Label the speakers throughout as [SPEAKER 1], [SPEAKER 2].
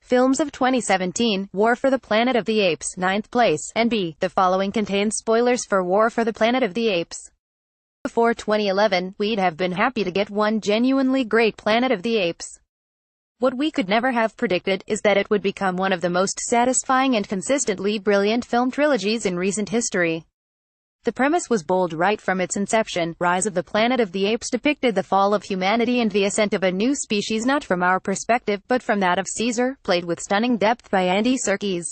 [SPEAKER 1] Films of 2017, War for the Planet of the Apes, 9th place, and B. The following contains spoilers for War for the Planet of the Apes. Before 2011, we'd have been happy to get one genuinely great Planet of the Apes. What we could never have predicted is that it would become one of the most satisfying and consistently brilliant film trilogies in recent history. The premise was bold right from its inception. Rise of the Planet of the Apes depicted the fall of humanity and the ascent of a new species, not from our perspective, but from that of Caesar, played with stunning depth by Andy Serkis.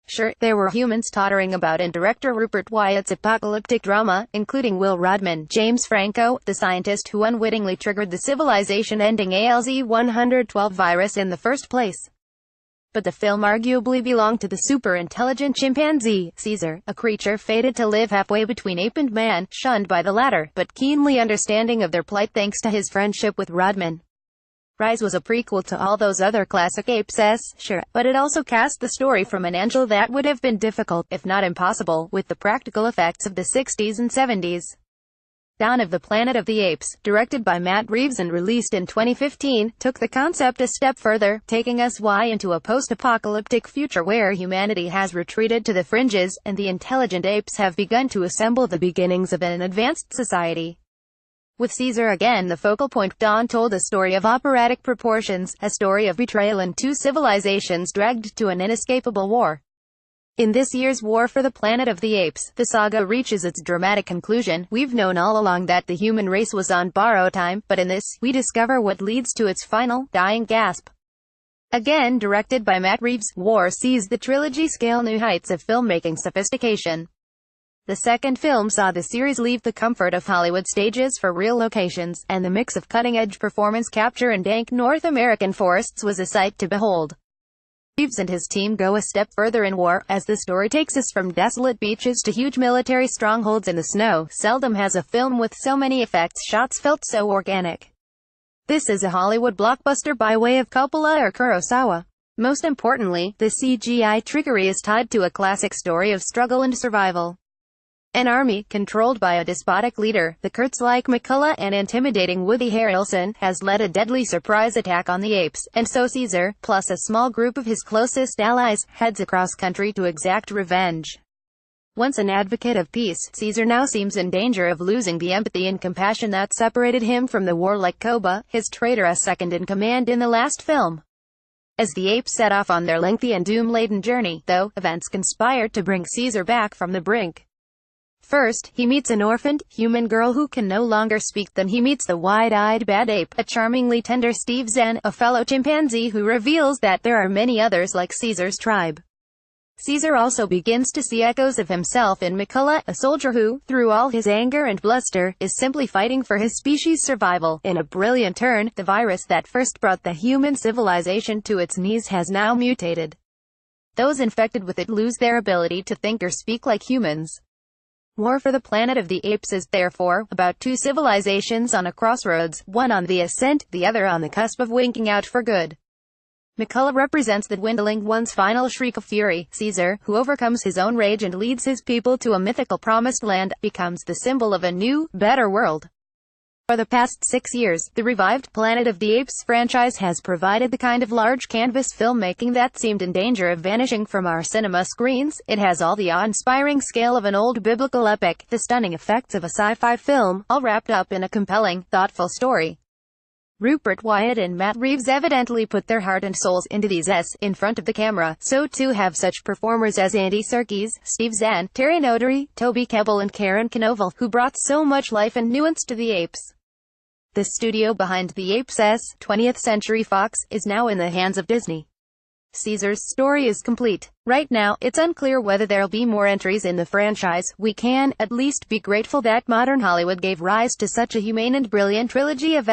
[SPEAKER 1] Sure, there were humans tottering about in director Rupert Wyatt's apocalyptic drama, including Will Rodman, James Franco, the scientist who unwittingly triggered the civilization-ending ALZ-112 virus in the first place. But the film arguably belonged to the super-intelligent chimpanzee, Caesar, a creature fated to live halfway between ape and man, shunned by the latter, but keenly understanding of their plight thanks to his friendship with Rodman. Rise was a prequel to all those other classic apes, sure, but it also cast the story from an angle that would have been difficult, if not impossible, with the practical effects of the 60s and 70s. Dawn of the Planet of the Apes, directed by Matt Reeves and released in 2015, took the concept a step further, taking us into a post-apocalyptic future where humanity has retreated to the fringes, and the intelligent apes have begun to assemble the beginnings of an advanced society. With Caesar again the focal point, Dawn told a story of operatic proportions, a story of betrayal and two civilizations dragged to an inescapable war. In this year's War for the Planet of the Apes, the saga reaches its dramatic conclusion. We've known all along that the human race was on borrowed time, but in this, we discover what leads to its final, dying gasp. Again directed by Matt Reeves, War sees the trilogy scale new heights of filmmaking sophistication. The second film saw the series leave the comfort of Hollywood stages for real locations, and the mix of cutting-edge performance capture and dank North American forests was a sight to behold. Reeves and his team go a step further in War, as the story takes us from desolate beaches to huge military strongholds in the snow. Seldom has a film with so many effects shots felt so organic. This is a Hollywood blockbuster by way of Coppola or Kurosawa. Most importantly, the CGI trickery is tied to a classic story of struggle and survival. An army, controlled by a despotic leader, the Kurtz-like McCullough and intimidating Woody Harrelson, has led a deadly surprise attack on the apes, and so Caesar, plus a small group of his closest allies, heads across country to exact revenge. Once an advocate of peace, Caesar now seems in danger of losing the empathy and compassion that separated him from the warlike Koba, his traitorous second-in-command in the last film. As the apes set off on their lengthy and doom-laden journey, though, events conspire to bring Caesar back from the brink. First, he meets an orphaned, human girl who can no longer speak. Then he meets the wide-eyed bad ape, a charmingly tender Steve Zahn, a fellow chimpanzee who reveals that there are many others like Caesar's tribe. Caesar also begins to see echoes of himself in McCullough, a soldier who, through all his anger and bluster, is simply fighting for his species' survival. In a brilliant turn, the virus that first brought the human civilization to its knees has now mutated. Those infected with it lose their ability to think or speak like humans. War for the Planet of the Apes is, therefore, about two civilizations on a crossroads, one on the ascent, the other on the cusp of winking out for good. McCullough represents the dwindling one's final shriek of fury. Caesar, who overcomes his own rage and leads his people to a mythical promised land, becomes the symbol of a new, better world. For the past 6 years, the revived Planet of the Apes franchise has provided the kind of large canvas filmmaking that seemed in danger of vanishing from our cinema screens. It has all the awe-inspiring scale of an old biblical epic, the stunning effects of a sci-fi film, all wrapped up in a compelling, thoughtful story. Rupert Wyatt and Matt Reeves evidently put their heart and souls into these in front of the camera. So too have such performers as Andy Serkis, Steve Zahn, Terry Notary, Toby Kebbell and Karen Knoval, who brought so much life and nuance to the apes. The studio behind the Apes, 20th Century Fox, is now in the hands of Disney. Caesar's story is complete. Right now, it's unclear whether there'll be more entries in the franchise. We can, at least, be grateful that modern Hollywood gave rise to such a humane and brilliant trilogy of